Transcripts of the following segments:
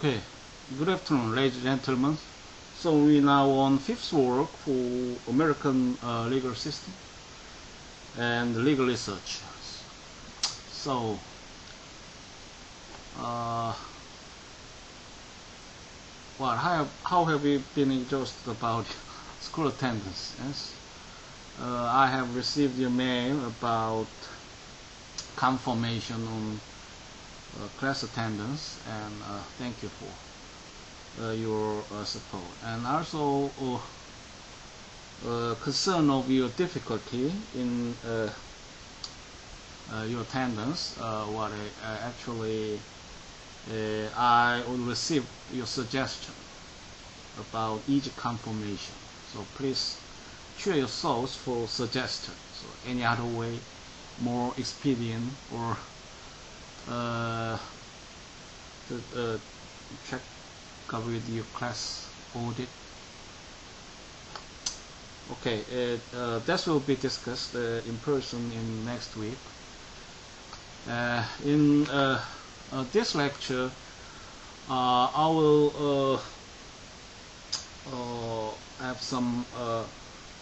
Okay, good afternoon, ladies and gentlemen. So we now on fifth work for American legal system and legal research. So, how have you been exhausted about school attendance? Yes, I have received your mail about confirmation on class attendance, and thank you for your support, and also concern of your difficulty in your attendance. I will receive your suggestion about each confirmation, so please share your thoughts for suggestions. So any other way more expedient or to check with your class audit. Okay, that will be discussed in person in next week. In this lecture, I will have some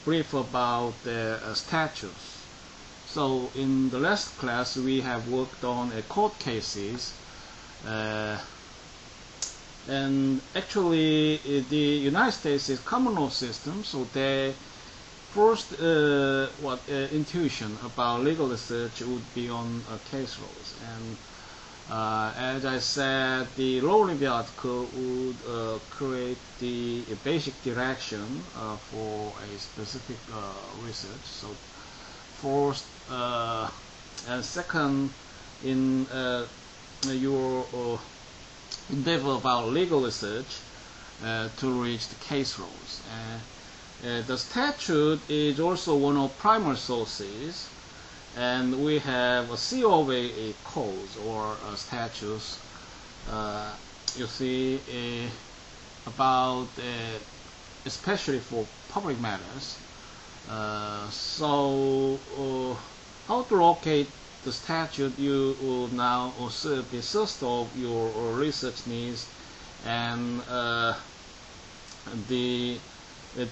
brief about the statutes. So in the last class we have worked on court cases, and actually the United States is common law system, so the first intuition about legal research would be on case laws. And as I said, the law review article would create the basic direction for a specific research. So first and second, in your endeavor about legal research to reach the case laws. The statute is also one of primary sources, and we have a COA codes or statutes. You see about especially for public matters. So how to locate the statute you will now serve the source of your research needs, and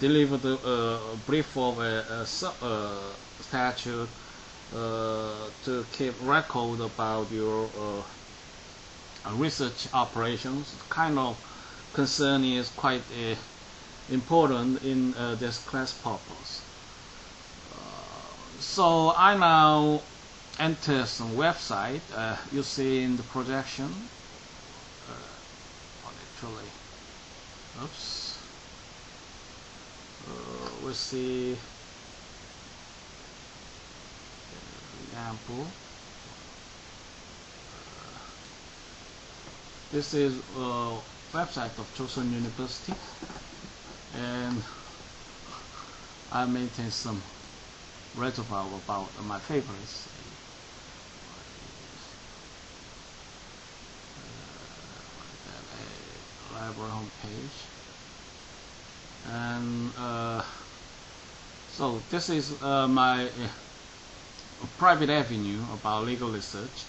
deliver the brief of a statute to keep record about your research operations. Kind of concern is quite important in this class purpose. So I now enter some website. You see in the projection. We see example. This is a website of Chosun University, and I maintain some reservoir about my favorites. Library homepage, and so this is my private avenue about legal research.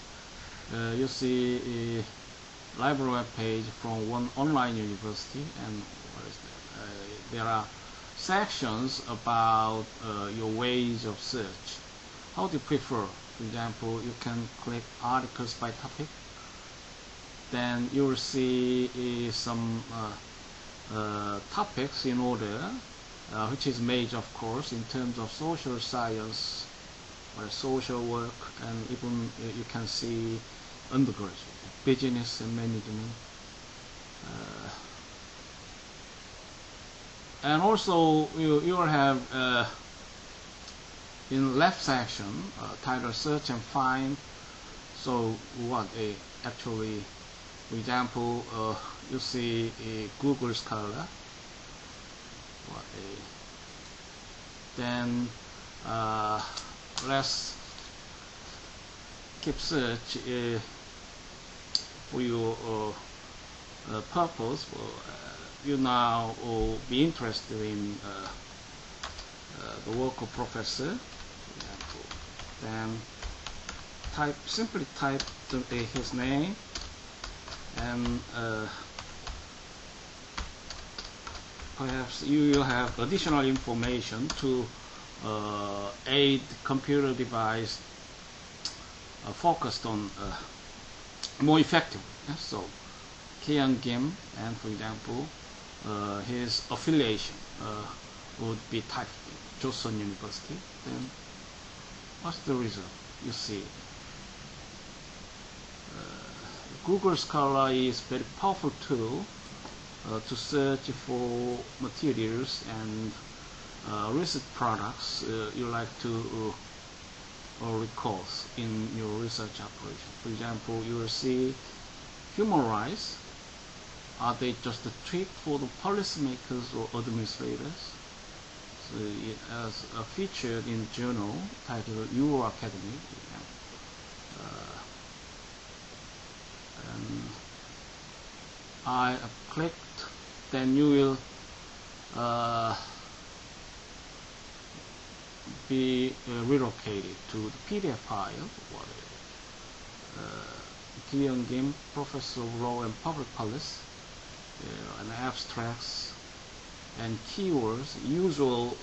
You see a library web page from one online university, and what is that? There are sections about your ways of search. How do you prefer? For example, you can click articles by topic. Then you will see some topics in order, which is made, of course, in terms of social science or social work, and even you can see undergraduate, business and management. And also you will have in left section title search and find. So what actually, for example, you see a Google Scholar. Then let's keep search for your purpose. You now will be interested in the work of professor, for example. Then simply type his name, and perhaps you will have additional information to aid computer device focused on more effective. So Kyung Kim, and for example, his affiliation would be typed in Joseon University. Then what's the result? You see, Google Scholar is very powerful tool to search for materials and research products you like to record in your research operation. For example, you will see human rights. Are they just a trick for the policymakers or administrators? So it has featured in journal titled Euro Academy. And I clicked, then you will be relocated to the PDF file. Kyung Kim, Professor of Law and Public Policy, and abstracts and keywords, usual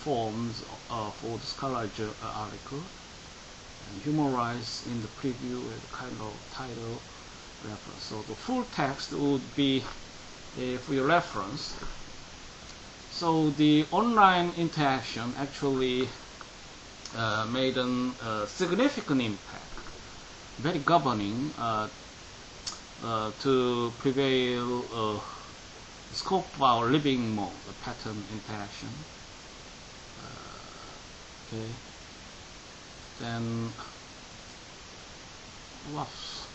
forms for the scholarly article, and human rights in the preview with kind of title reference. So the full text would be for your reference. So the online interaction actually made a significant impact, very governing to prevail the scope of our living mode, the pattern interaction. Okay. Then what's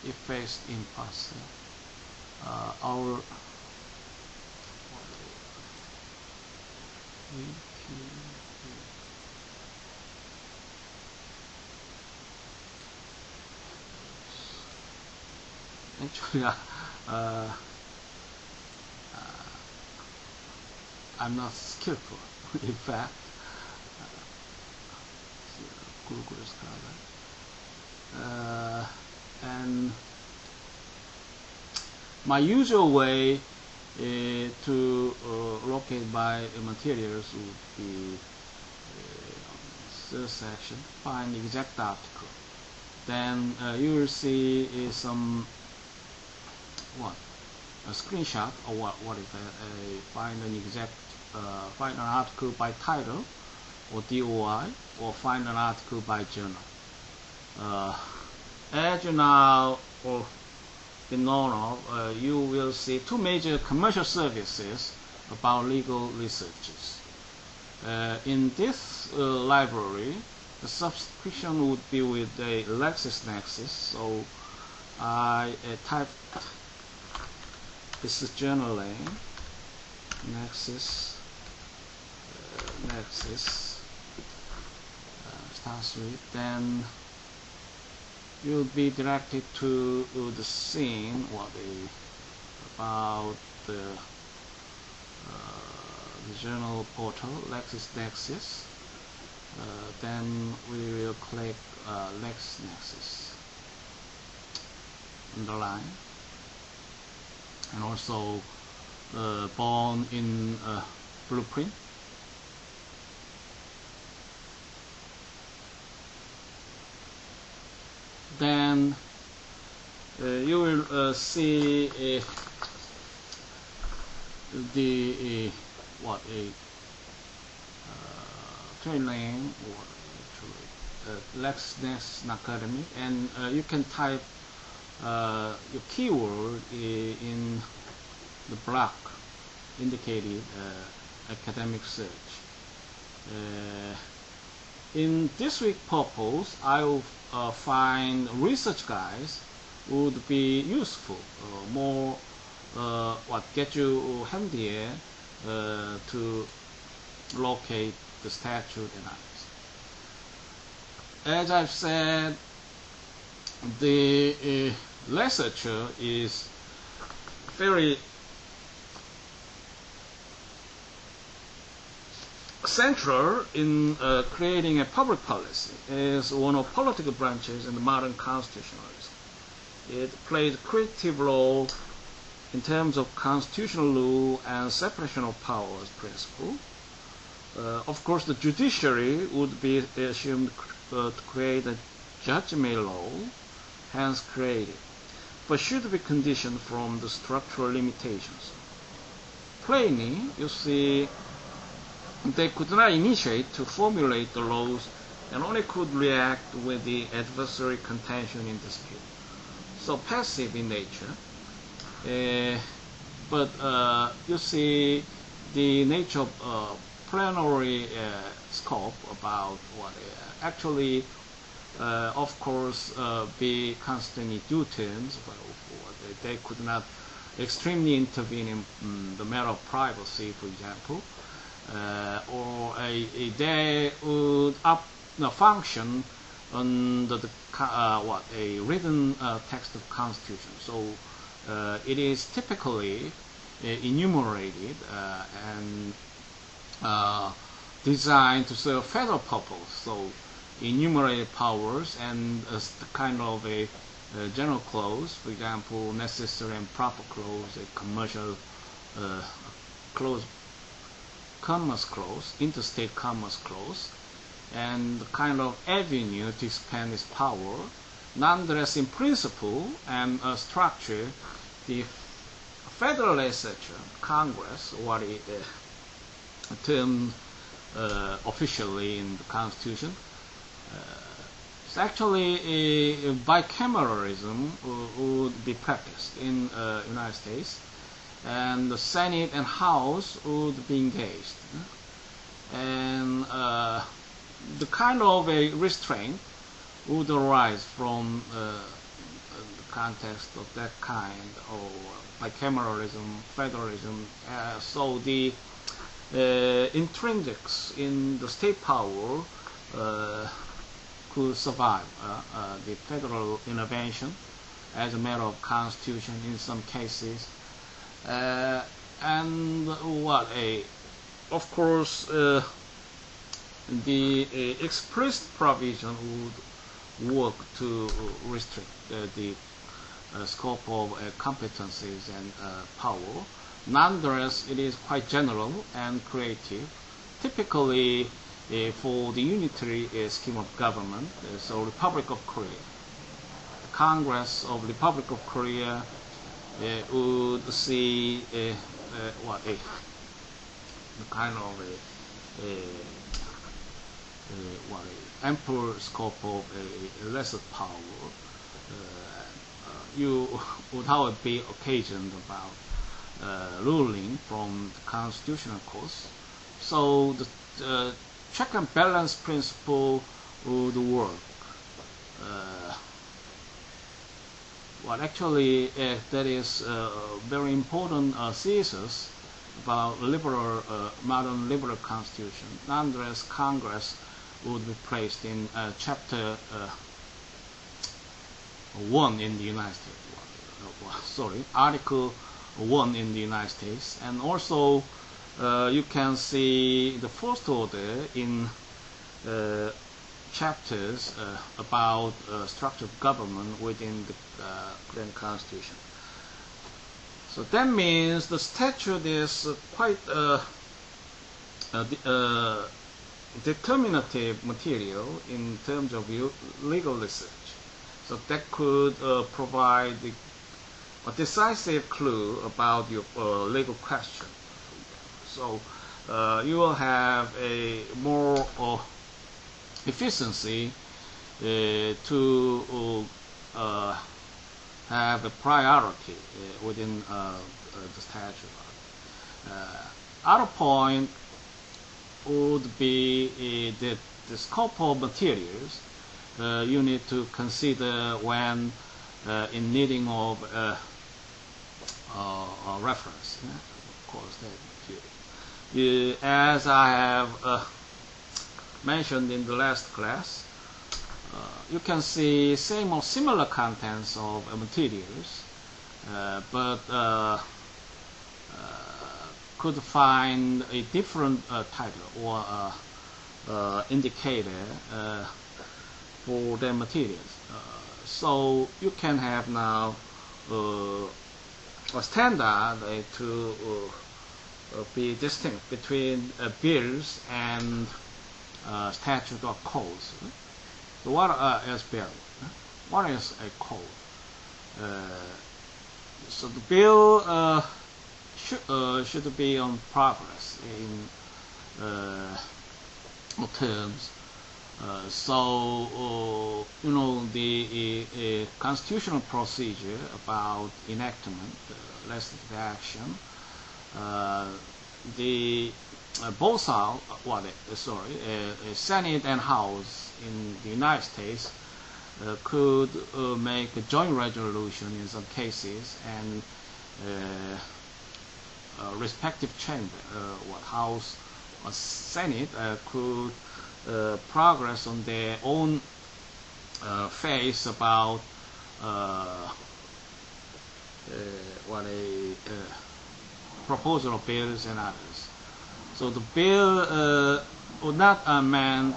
effaced in past our actually I'm not skillful in fact. Google Scholar, and my usual way to locate my materials would be search section, find exact article. Then you will see some a screenshot or what is that? Find an exact find an article by title or DOI, or find an article by journal. As you now or been known of, you will see two major commercial services about legal researches. In this library, the subscription would be with a LexisNexis. So I typed this is journal name, Nexis, starts with, then you'll be directed to the scene about the journal portal, LexisNexis. Then we will click LexisNexis, underline, and also born in blueprint. Then you will see the training or LexisNexis Academy, and you can type your keyword in the block indicated academic search. In this week's purpose, I will find research guides would be useful, more get you handier to locate the statute and others. As I've said, the literature is very central in creating a public policy as one of political branches in the modern constitutionalism. it played a critical role in terms of constitutional law and separation of powers principle. Of course, the judiciary would be assumed to create a judgment law, hence created, but should be conditioned from the structural limitations. Plainly, you see, they could not initiate to formulate the laws and only could react with the adversary contention in dispute. So passive in nature. But you see the nature of plenary scope about what actually, of course, be constantly due terms. They could not extremely intervene in the matter of privacy, for example, or they would function under the a written text of Constitution. So it is typically enumerated and designed to serve federal purpose. So enumerated powers and kind of a general clause, for example, necessary and proper clause, a commercial clause, commerce clause, interstate commerce clause, and the kind of avenue to expand its power. Nonetheless, in principle and structure, the federal legislature, Congress, what it termed officially in the Constitution, it's actually bicameralism would be practiced in the United States, and the Senate and House would be engaged, and the kind of a restraint would arise from the context of that kind of bicameralism, federalism. So the intrinsics in the state power could survive the federal intervention as a matter of constitution in some cases, and of course the explicit provision would work to restrict the scope of competencies and power. Nonetheless, it is quite general and creative, typically for the unitary scheme of government. So Republic of Korea, the Congress of Republic of Korea would see the kind of ample scope of a lesser power. You would however be occasioned about ruling from the constitutional course. So the check and balance principle would work. Actually, that is a very important thesis about modern liberal constitution. Nonetheless, Congress would be placed in chapter 1 in the United States. Article 1 in the United States, and also you can see the first order in chapters about structure of government within the Korean Constitution. So that means the statute is quite determinative material in terms of legal research. So that could provide a decisive clue about your legal question. So you will have a more efficiency to have a priority within the statute. Other point would be the scope of materials you need to consider when in needing of a reference. Of course, that as I have mentioned in the last class, you can see same or similar contents of materials, but could find a different title or indicator for their materials. So you can have now a standard to be distinct between bills and statute or codes. So what is bill? What is a code? So the bill should be on progress in terms. So you know, the constitutional procedure about enactment, legislative action, the both house, Senate and House in the United States could make a joint resolution in some cases, and respective chamber, House or Senate, could progress on their own phase about proposal of bills and others. So the bill would not amend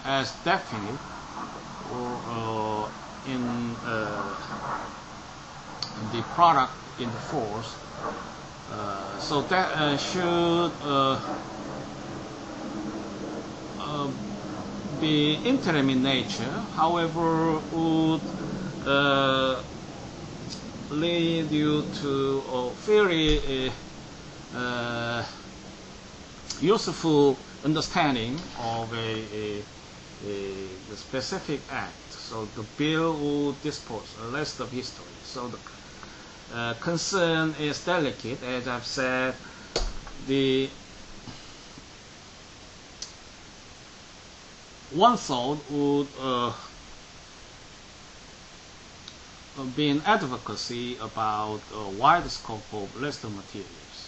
as definite or in the product in the force. So that should be interim in nature, however, would lead you to a very useful understanding of a specific act. So the bill would dispose the rest of history. So the concern is delicate, as I've said. The one thought would be an advocacy about a wide scope of legislative materials.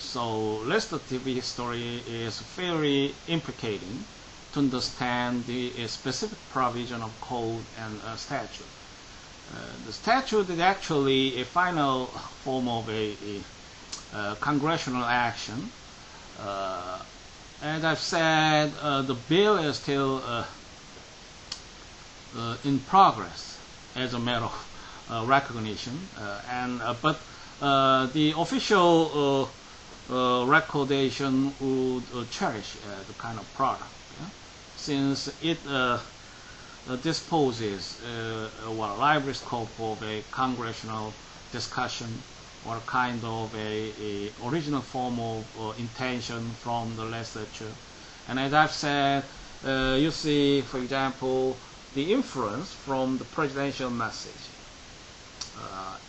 So legislative history is very implicating to understand the specific provision of code and statute. The statute is actually a final form of a congressional action. As I've said, the bill is still in progress as a matter of recognition, but the official recordation would cherish the kind of product, since it disposes a lively scope of a congressional discussion, or a kind of a original form of intention from the legislature. And as I've said, you see, for example, the influence from the presidential message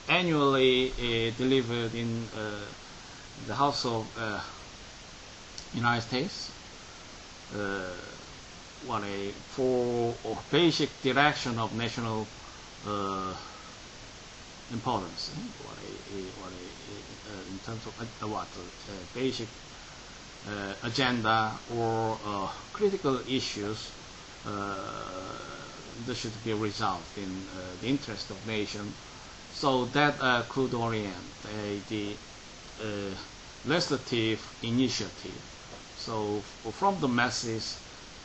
annually delivered in the House of United States for basic direction of national importance, in terms of basic agenda or critical issues that should be resolved in the interest of nation. So that could orient the legislative initiative. So from the masses,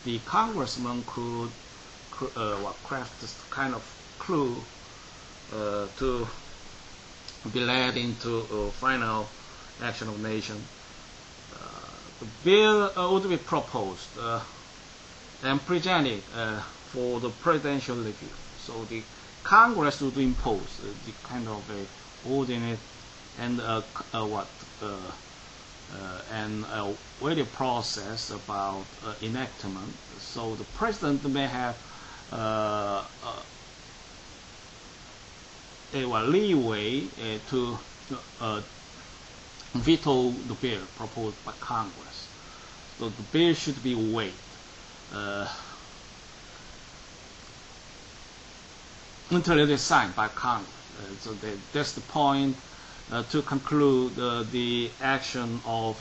the congressman could craft this kind of clue to be led into final action of nation. The bill would be proposed and presented for the presidential review. So the Congress would impose the kind of a ordinate and a waiting process about enactment. So the president may have leeway to veto the bill proposed by Congress. So the bill should be weighed until it is signed by Congress. So that's the point to conclude the action of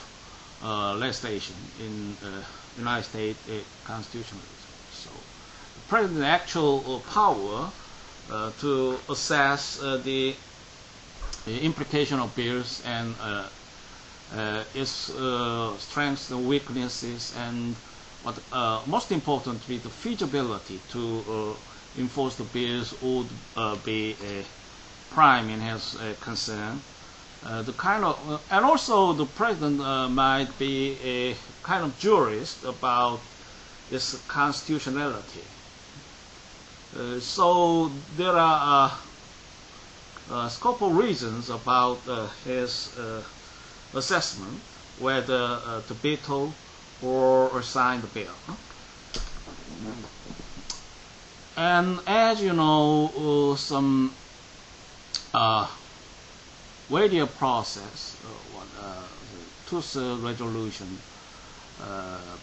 legislation in United States constitutionalism. So the president's actual power to assess the implication of bills and its strengths and weaknesses, and what most importantly, the feasibility to enforced bills would be prime in his concern. The kind of, and also the president might be a kind of jurist about its constitutionality. So there are a scope of reasons about his assessment whether to veto or sign the bill. And as you know, some weightier process, two-thirds resolution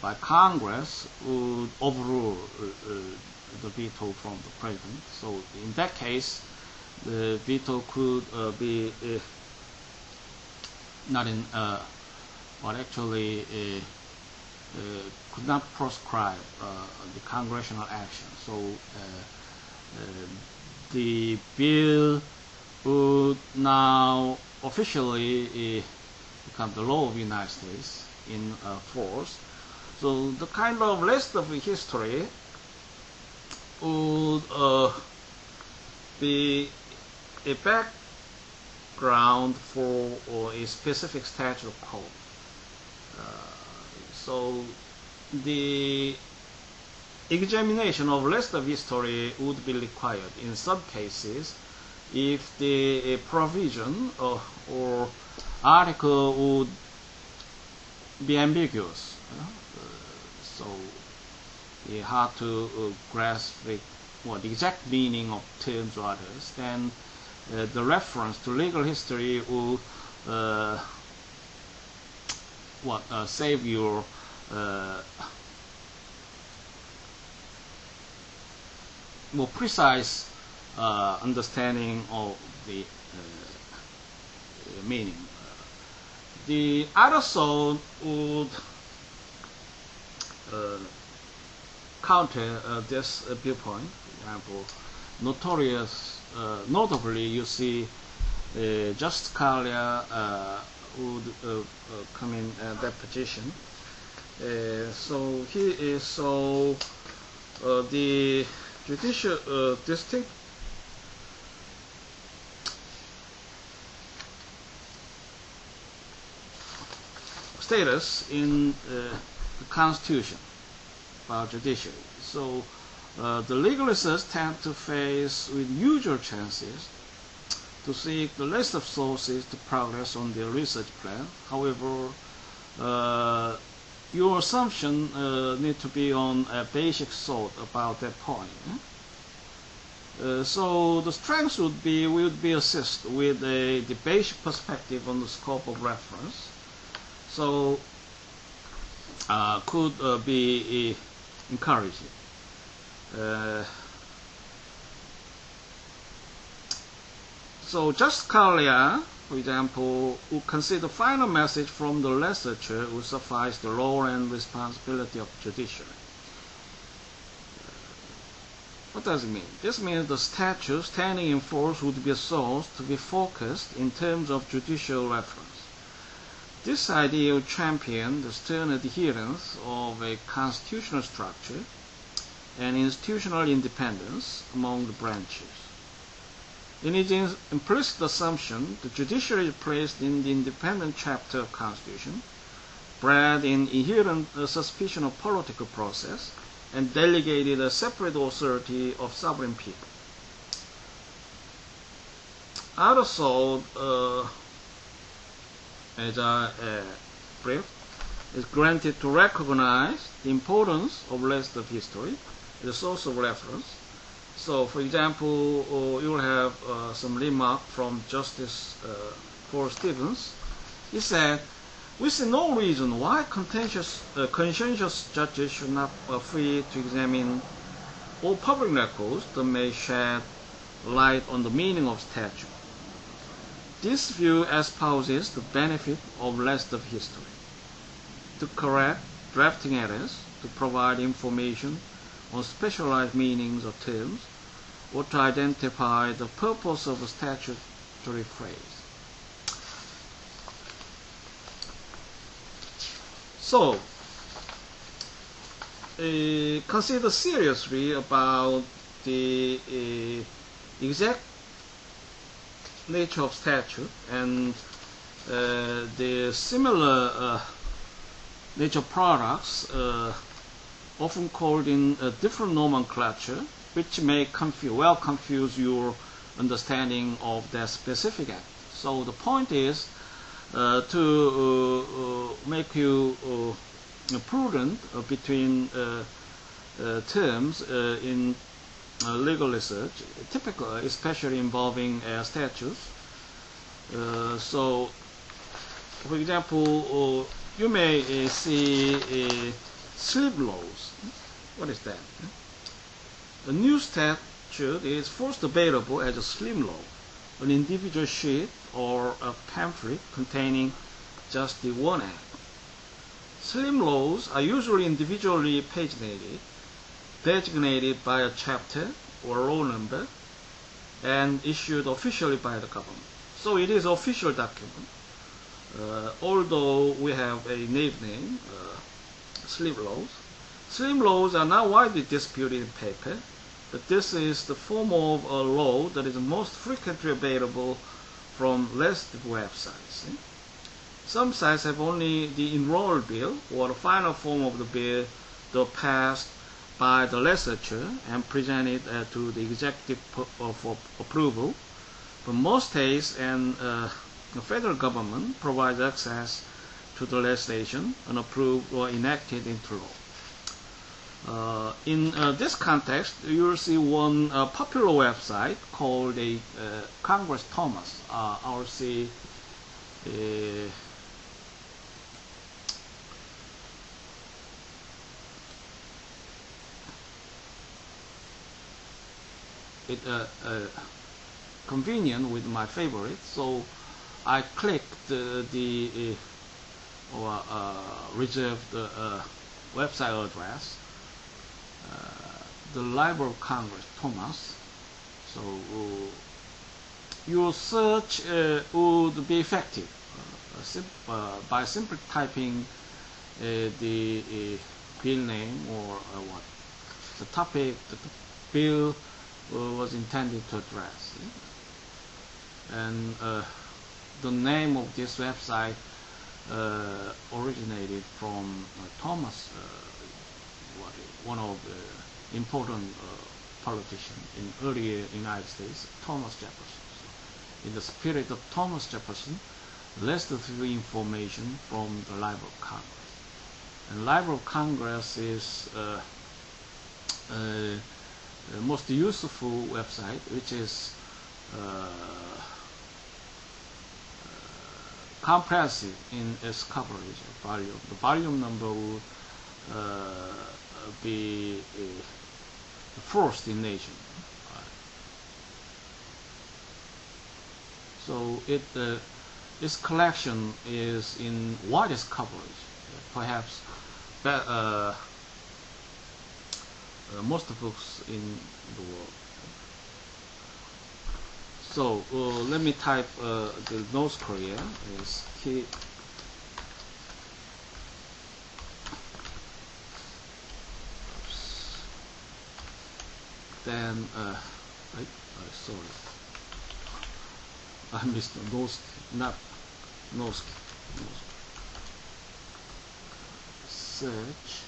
by Congress would overrule the veto from the president. So in that case, the veto could be not in, could not prescribe the congressional action. So the bill would now officially become the law of the United States in force. So the kind of rest of the history would be a background for a specific statute of code. So the examination of rest of history would be required in some cases if the provision or article would be ambiguous. So it's hard to grasp the exact meaning of terms or others. Then the reference to legal history will save your more precise understanding of the meaning. The other side would counter this viewpoint. For example, notably, you see Justice Scalia would come in that position. So he is the judicial distinct status in the Constitution about judiciary. So the legalists tend to face with usual chances to seek the list of sources to progress on their research plan. However, your assumption need to be on a basic thought about that point. So the strength would be assist with the basic perspective on the scope of reference. So could be encouraging. So Justice Scalia, for example, would consider final message from the legislature would suffice the role and responsibility of judiciary. What does it mean? This means the statute standing in force would be a source to be focused in terms of judicial reference. This idea would champion the stern adherence of a constitutional structure and institutional independence among the branches. In its implicit assumption, the judiciary is placed in the independent chapter of Constitution, bred in inherent suspicion of political process, and delegated a separate authority of sovereign people. Other side, as I briefed, is granted to recognize the importance of rest of history, the source of reference. So, for example, you will have some remark from Justice Paul Stevens. He said, "We see no reason why conscientious judges should not be free to examine all public records that may shed light on the meaning of statute. This view espouses the benefit of rest of history, to correct drafting errors, to provide information on specialized meanings of terms, or to identify the purpose of a statutory phrase." So, consider seriously about the exact nature of statute and the similar nature products often called in a different nomenclature, which may confuse your understanding of their specific act. So the point is to make you prudent between terms in legal research, typically, especially involving statutes. So, for example, you may see slip laws. What is that? A new statute is first available as a slim law, an individual sheet or a pamphlet containing just the one act. Slim laws are usually individually paginated, designated by a chapter or roll number, and issued officially by the government. So it is an official document, although we have a nickname, slim laws. Slim laws are not widely disputed in paper, but this is the form of a law that is most frequently available from legislative websites. Some sites have only the enrolled bill or the final form of the bill though passed by the legislature and presented to the executive for approval. But most states and the federal government provides access to the legislation unapproved or enacted into law. In this context, you will see one popular website called Congress Thomas, RC. Convenient with my favorite, so I clicked the reserved website address, the Library of Congress Thomas. So your search would be effective by simply typing the bill name or what the topic the bill was intended to address. And the name of this website originated from Thomas, one of the important politicians in earlier United States, Thomas Jefferson. So in the spirit of Thomas Jefferson, legislative information from the Library of Congress. And Library of Congress is the most useful website, which is comprehensive in its coverage of volume. The volume number would be the first in nation. So its collection is in widest coverage, perhaps most books in the world. So let me type the North Korea is key. Then sorry, I missed the North, not North. Search.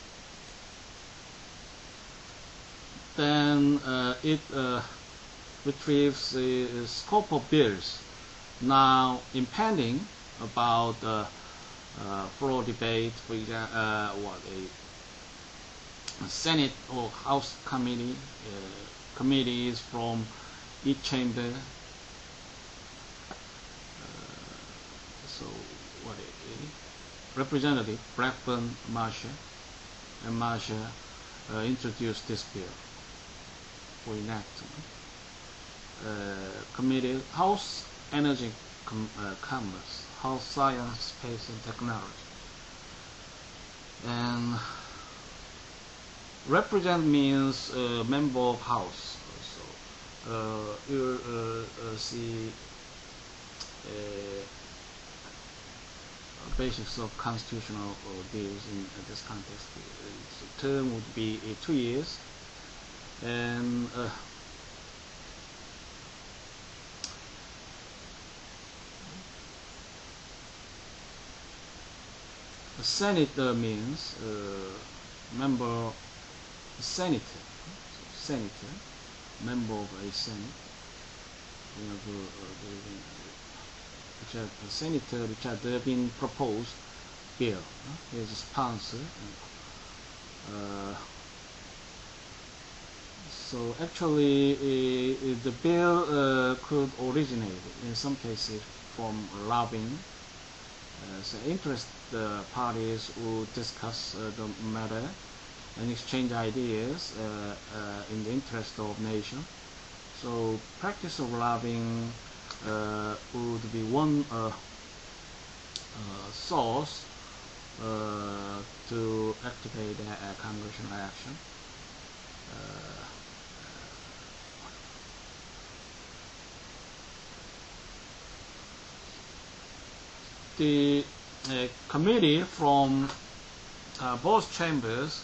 Then it retrieves the scope of bills now impending about floor debate, for example, a Senate or House committee, committees from each chamber. So what Representative Blackburn Marshall and Marshall introduced this bill for enactment. Committee, House Energy Commerce, House Science, Space and Technology. And represent means member of House. So you see basics of constitutional deals in this context. The term would be 2 years. And senator means member, senator, member of a senate. We have a senator which had been proposed bill. He is a sponsor. So actually, the bill could originate in some cases from lobbying. So interested parties would discuss the matter and exchange ideas in the interest of nation. So practice of lobbying would be one source to activate congressional action. The committee from both chambers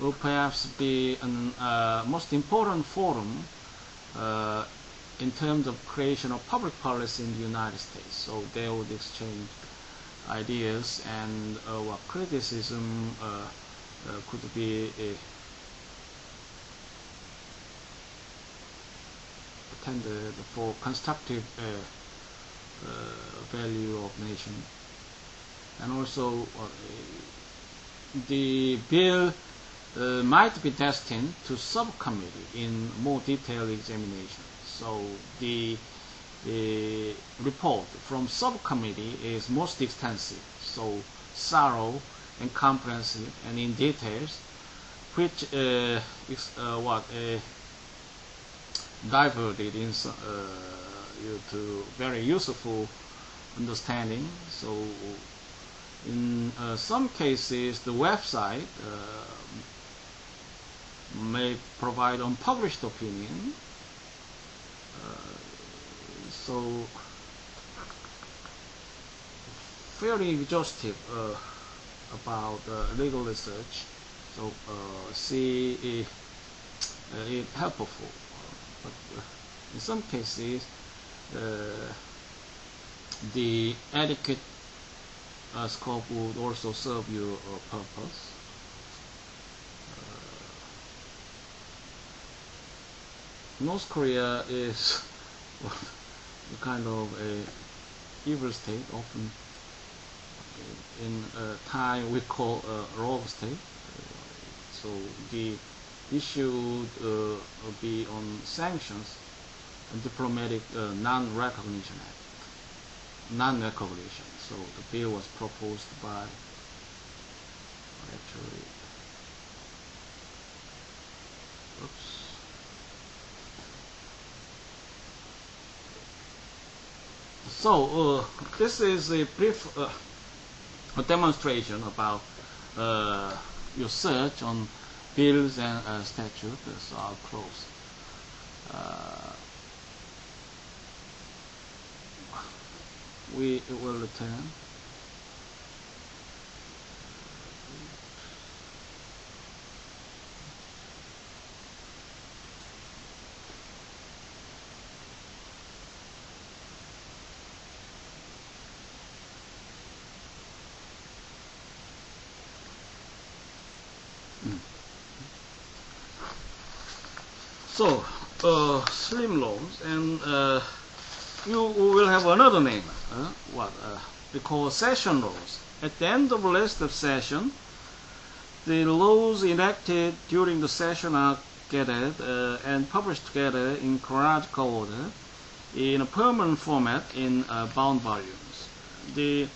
will perhaps be a most important forum in terms of creation of public policy in the United States. So they would exchange ideas, and what criticism could be attended for constructive value of nation. And also the bill might be destined to subcommittee in more detailed examination. So the report from subcommittee is most extensive, so thorough and comprehensive and in details, which is diverted in to very useful understanding. So in some cases the website may provide unpublished opinion. So fairly exhaustive about legal research. So see it helpful, but in some cases the adequate scope would also serve your purpose. North Korea is a kind of a evil state, often in time we call a rogue state. So the issue would be on sanctions and diplomatic non-recognition act, non-recognition. So the bill was proposed by actually. Oops. So this is a brief demonstration about your search on bills and statutes. So I'll close. We will return. So, slim laws, and you will have another name. We call session laws. At the end of the list of session, the laws enacted during the session are gathered and published together in chronological order in a permanent format in bound volumes. The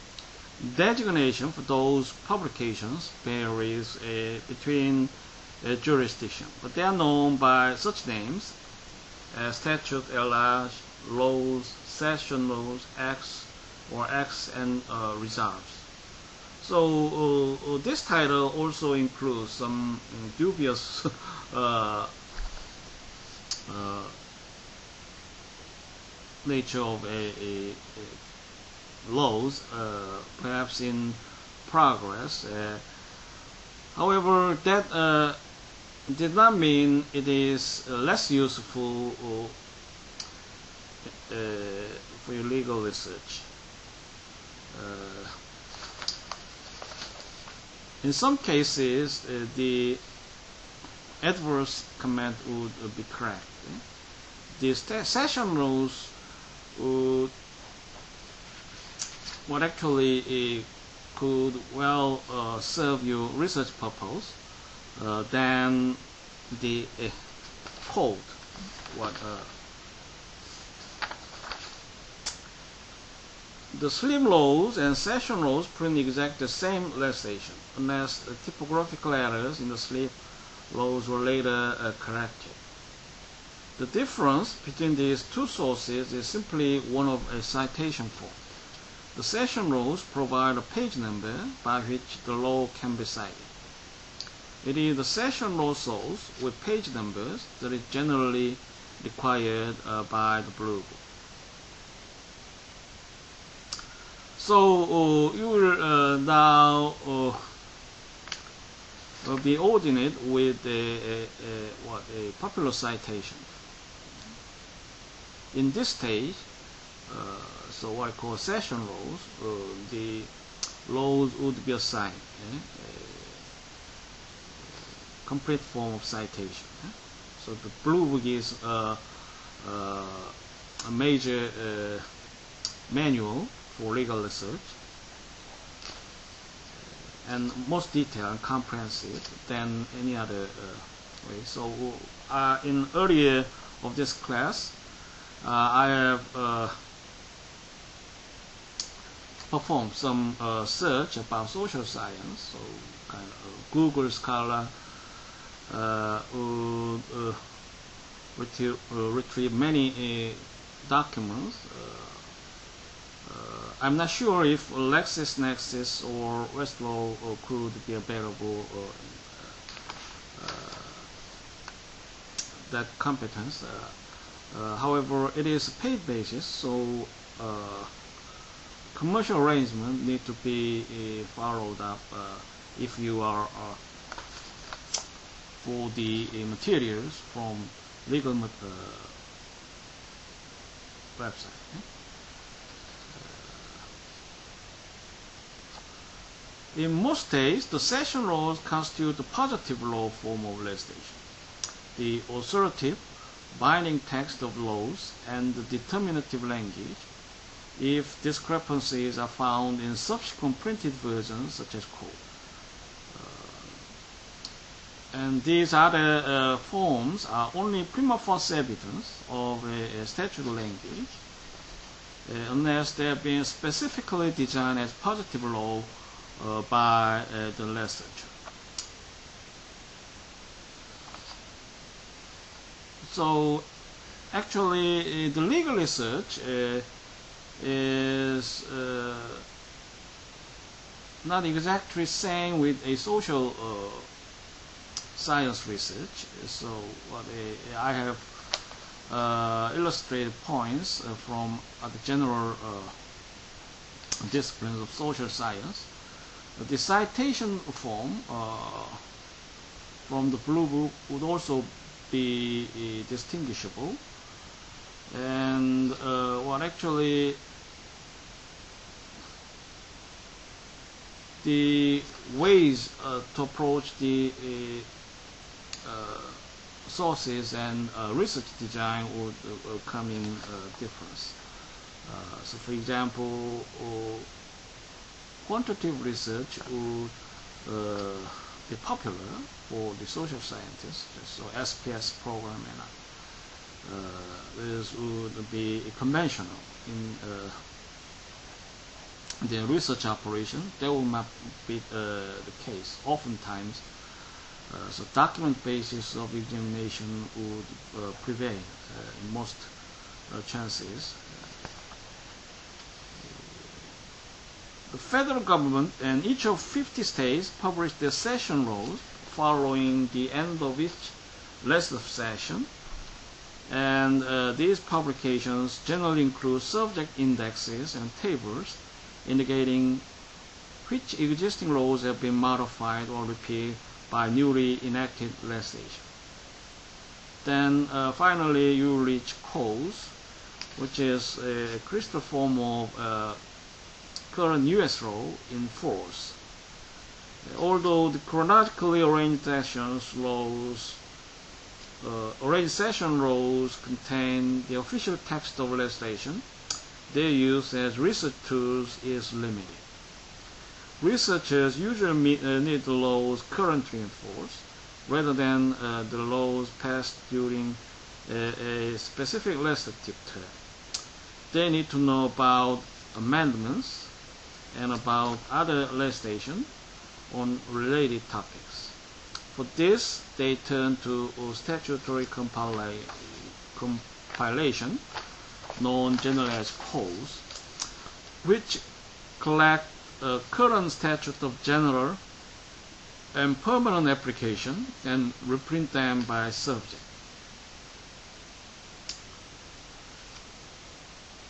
designation for those publications varies between jurisdictions, but they are known by such names as statute, LR, laws, session laws, acts, or acts and reserves. So this title also includes some dubious nature of a laws, perhaps in progress. However, that did not mean it is less useful for your legal research. In some cases, the adverse comment would be correct. The session rules would actually could well serve your research purpose than the code. The slim laws and session laws print exactly the same legislation, unless typographical errors in the slip laws were later corrected. The difference between these two sources is simply one of a citation form. The session rules provide a page number by which the law can be cited. It is the session law source with page numbers that is generally required by the Blue Book. So you will now be ordinate with a popular citation. In this stage, so what I call session laws, the laws would be assigned a complete form of citation. So the Blue Book is a major manual for legal research, and most detailed and comprehensive than any other way. So in earlier of this class, I have performed some search about social science. So kind of Google Scholar would retrieve many documents. I'm not sure if LexisNexis or Westlaw could be available that competence. However, it is a paid basis, so commercial arrangement need to be followed up if you are for the materials from legal website. In most states, the session laws constitute the positive law form of legislation. The authoritative, binding text of laws and the determinative language, if discrepancies are found in subsequent printed versions such as code. And these other forms are only prima facie evidence of a statute language unless they have been specifically designed as positive law by the legislature. So actually the legal research is not exactly same with a social science research. So what I have illustrated points from the general disciplines of social science. The citation form from the Blue Book would also be distinguishable, and what actually the ways to approach the sources and research design would come in difference. So for example, quantitative research would be popular for the social scientists, so SPS program, and this would be conventional in the research operation. That will not be the case. Oftentimes, so document basis of examination would prevail in most chances. The federal government and each of 50 states publish their session laws following the end of each legislative session, and these publications generally include subject indexes and tables indicating which existing laws have been modified or repealed by newly enacted legislation. Then finally you reach cause, which is a crystal form of current U.S. law in force. Although the chronologically arranged session laws contain the official text of legislation, their use as research tools is limited. Researchers usually need the laws currently in force, rather than the laws passed during a specific legislative term. They need to know about amendments and about other legislation on related topics. For this, they turn to statutory compilation, known generally as codes, which collect current statutes of general and permanent application and reprint them by subject.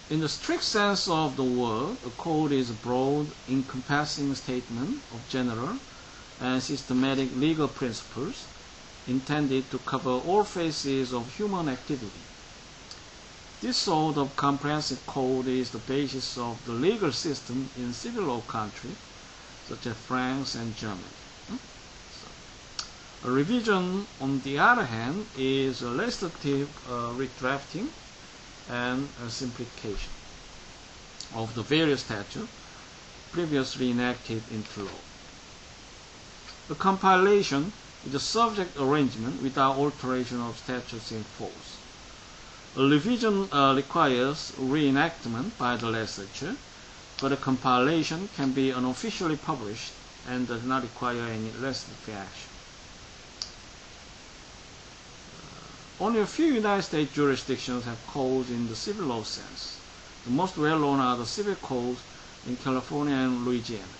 In the strict sense of the word, a code is a broad, encompassing statement of general and systematic legal principles intended to cover all phases of human activity. This sort of comprehensive code is the basis of the legal system in civil law countries such as France and Germany. A revision, on the other hand, is a legislative redrafting and a simplification of the various statutes previously enacted into law. The compilation is a subject arrangement without alteration of statutes in force. A revision requires reenactment by the legislature, but a compilation can be unofficially published and does not require any legislative action. Only a few United States jurisdictions have codes in the civil law sense. The most well-known are the civil codes in California and Louisiana.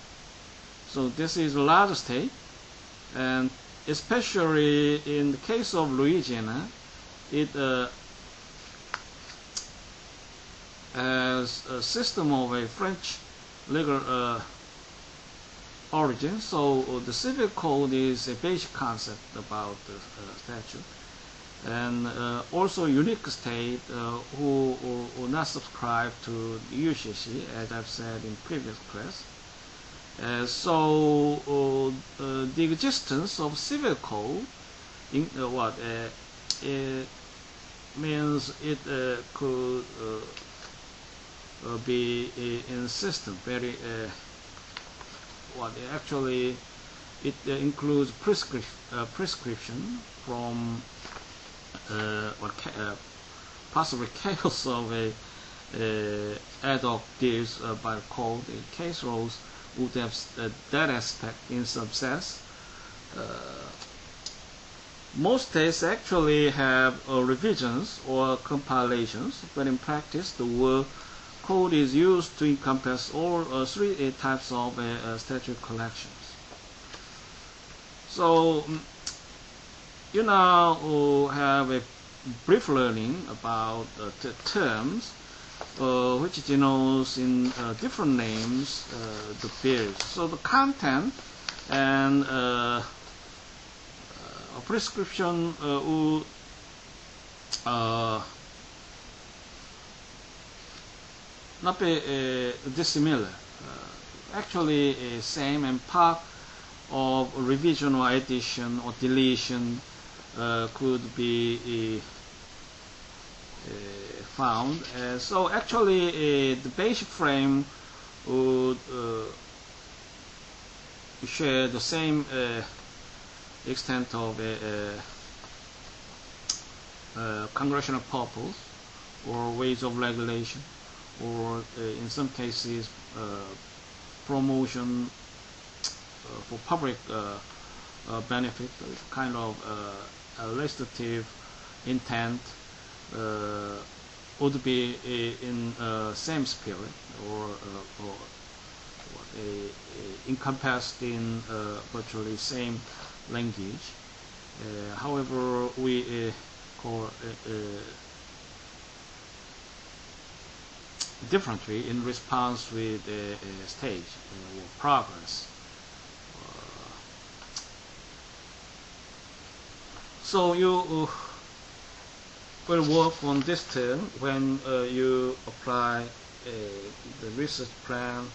So this is a large state, and especially in the case of Louisiana, it has a system of a French legal origin. So the civil code is a basic concept about the statute. And also unique state who not subscribe to the UCC, as I've said in previous class. So the existence of civil code means it could be in system very actually it includes prescription from possibly chaos of a ad hoc deals by code. Case laws would have that aspect in some sense. Most states actually have revisions or compilations, but in practice the word code is used to encompass all three types of statute collections. So you now have a brief learning about the terms which denotes in different names the periods. So the content and a prescription would not be dissimilar. Actually, same, and part of revision or addition or deletion could be found. So actually the basic frame would share the same extent of congressional purpose or ways of regulation, or in some cases promotion for public benefit, kind of legislative intent would be in same spirit, or encompassed in virtually same language. However, we call differently in response with a stage or progress. So you will work on this term when you apply the research plan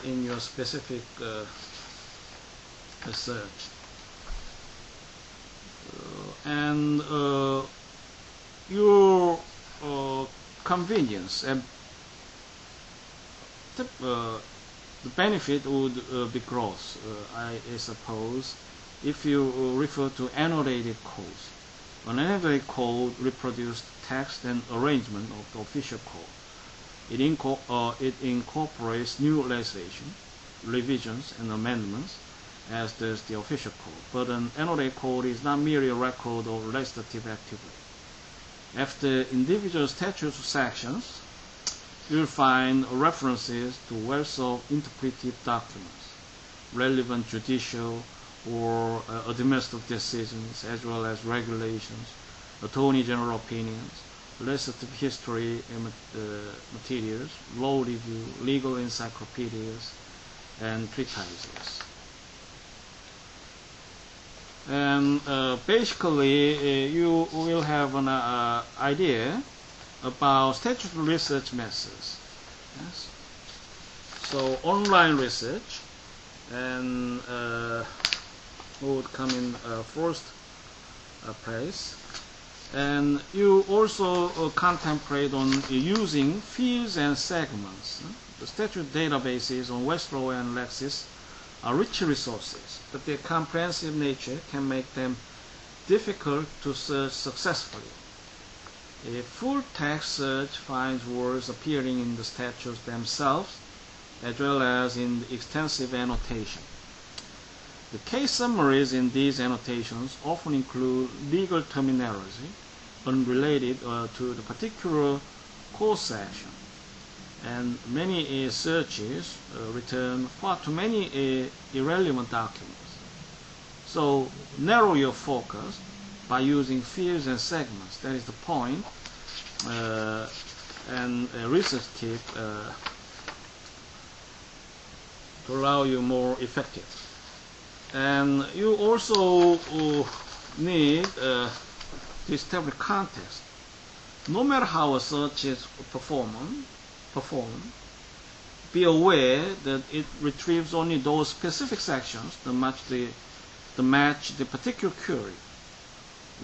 in your specific research. And your convenience and the benefit would be gross, I suppose, if you refer to annotated codes. An annotated code reproduces text and arrangement of the official code. It incorporates new legislation, revisions, and amendments, as does the official code. But an annotated code is not merely a record of legislative activity. After individual statute sections, you'll find references to wealth of interpretive documents, relevant judicial or administrative decisions, as well as regulations, attorney general opinions, legislative history materials, law review, legal encyclopedias, and treatises. And basically, you will have an idea about statutory research methods. Yes? So online research and would come in first place. And you also contemplate on using fields and segments. The statute databases on Westlaw and Lexis are rich resources, but their comprehensive nature can make them difficult to search successfully. A full text search finds words appearing in the statutes themselves, as well as in the extensive annotation. The case summaries in these annotations often include legal terminology unrelated to the particular code section, and many searches return far too many irrelevant documents. So narrow your focus by using fields and segments. That is the point, and a research tip to allow you more effective. And you also need to establish context. No matter how a search is performed, be aware that it retrieves only those specific sections that match the particular query.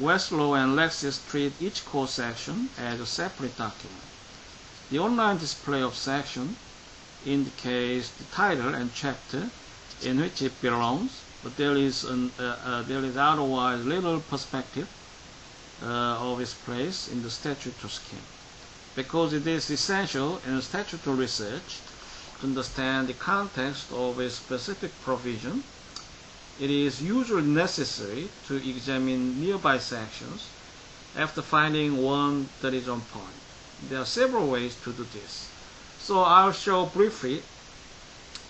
Westlaw and Lexis treat each code section as a separate document. The online display of section indicates the title and chapter in which it belongs, but there is otherwise little perspective of its place in the statutory scheme. Because it is essential in statutory research to understand the context of a specific provision, it is usually necessary to examine nearby sections after finding one that is on point. There are several ways to do this. So I'll show briefly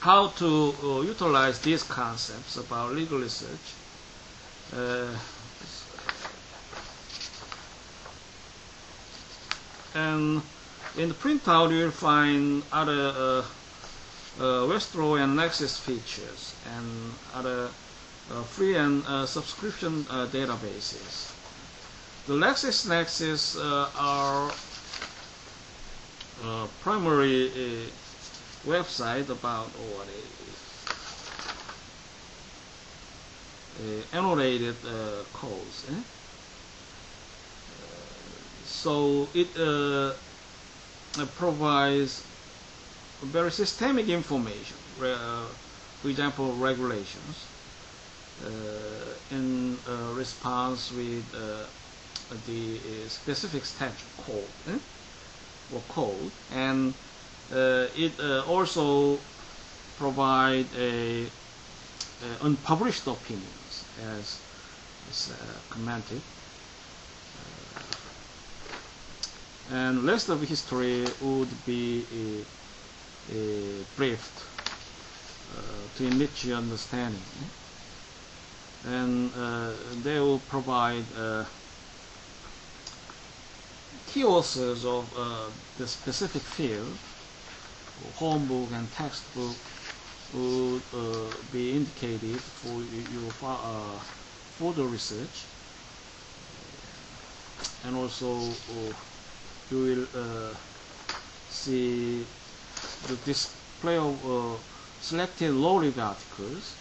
how to utilize these concepts about legal research. And in the printout you'll find other Westlaw and Lexis features and other free and subscription databases. The LexisNexis are primary website about annotated codes. So it provides very systemic information, for example, regulations, in response with the specific statute code or code, and it also provide unpublished opinions as commented. And rest of history would be briefed to enrich your understanding. And they will provide key authors of the specific field. Home book and textbook would be indicated for your further research. and also you will see the display of selected low-level articles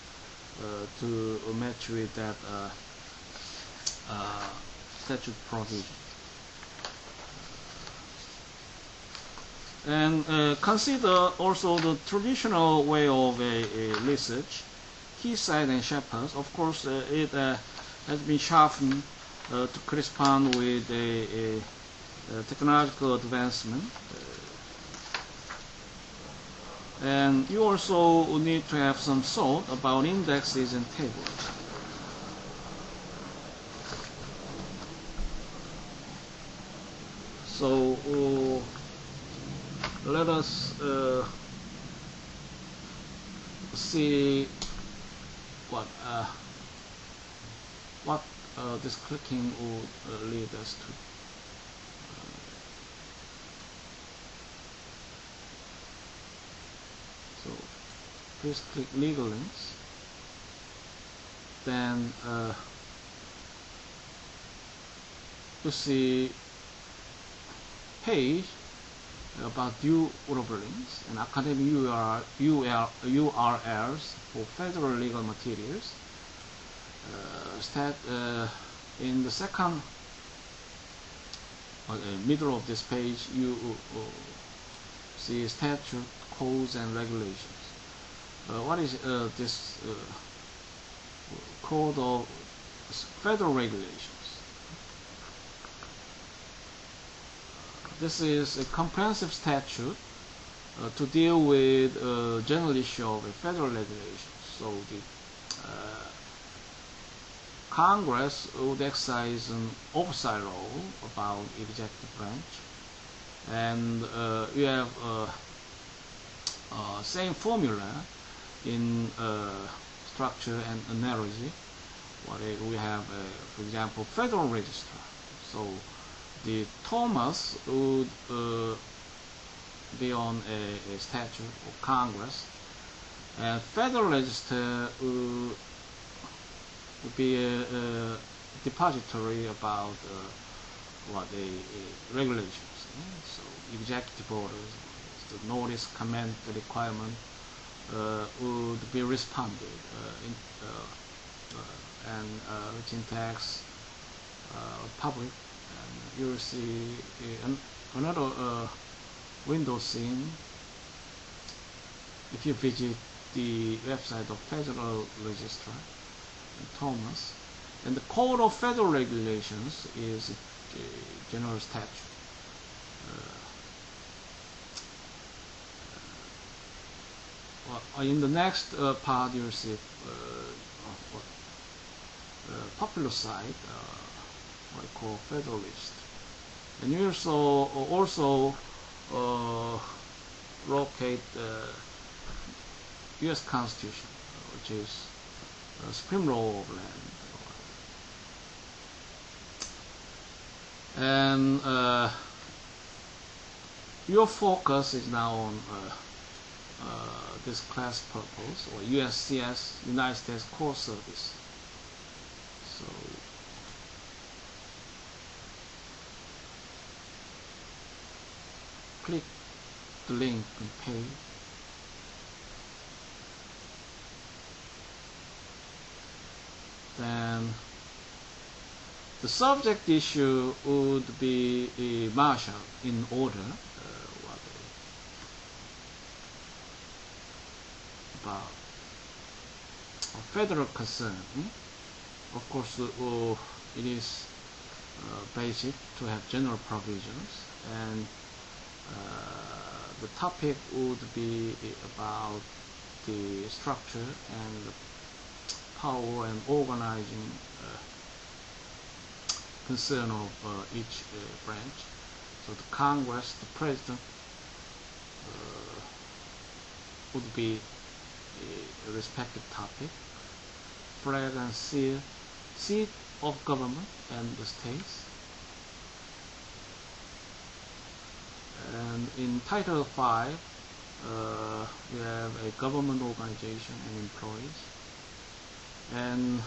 to match with that statute provision. And consider also the traditional way of research, key site and shepherds. Of course, it has been sharpened to correspond with a technological advancement. And you also need to have some thought about indexes and tables. So let us see what this clicking would lead us to. So please click legal links. Then you see page about due order links and academic URLs for federal legal materials. In the second middle of this page, you see statute, codes, and regulations. What is this code of federal regulations? This is a comprehensive statute to deal with general issue of federal regulations. So the Congress would exercise an oversight role about executive branch, and you have same formula in structure and analogy. We have, for example, federal register. So the Thomas would be on a statute of Congress, and federal register would be a depository about regulations. So executive orders, the notice, comment, the requirement would be responded which impacts public. And you will see another window scene if you visit the website of Federal Register in Thomas. And the Code of Federal Regulations is a general statute. In the next part, you'll see popular site, what I call Federalist. And you also locate U.S. Constitution, which is supreme law of land. And your focus is now on this class purpose, or USCS, United States Court Service. So click the link and pay. Then the subject issue would be marshaled in order about federal concern. Of course, it is basic to have general provisions, and the topic would be about the structure and the power and organizing concern of each branch. So the Congress, the President, would be a respective topic. Flag and seal, seat of government and the states. And in Title 5, we have a government organization and employees. And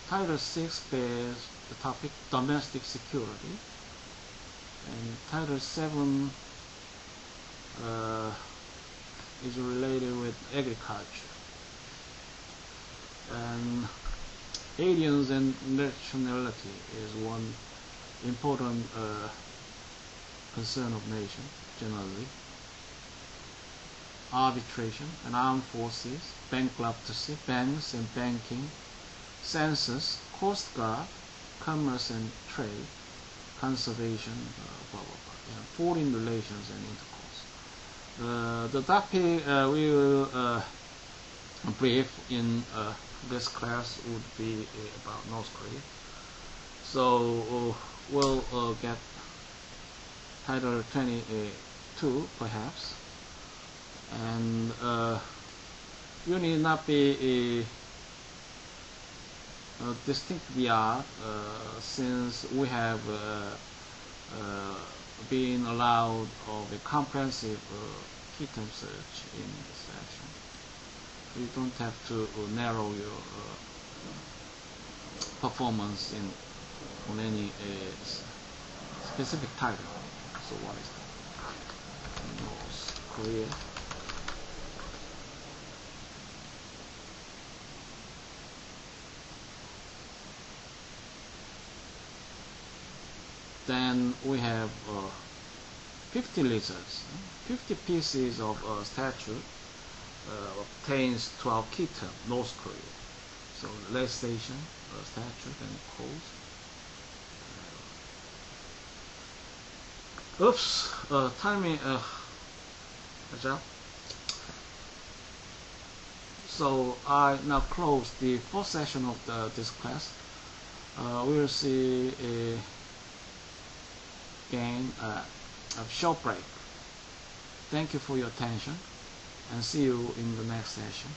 Title 6 bears the topic domestic security. And Title 7 is related with agriculture. And aliens and nationality is one important concern of nation generally. Arbitration and armed forces, bankruptcy, banks and banking, census, coast guard, commerce and trade, conservation, blah blah blah, yeah, foreign relations and intercourse. The topic we will brief in this class would be about North Korea. So we'll get Title 22 perhaps, and you need not be distinctly art since we have been allowed of a comprehensive key term search in this section. You don't have to narrow your performance on any specific title. So what is that? North Korea. Then we have 50 lizards, 50 pieces of statute obtains 12 key term, North Korea. So legislation, statute, and codes. Oops, timing. Good job. So I now close the fourth session of this class. We'll see again a short break. Thank you for your attention, and see you in the next session.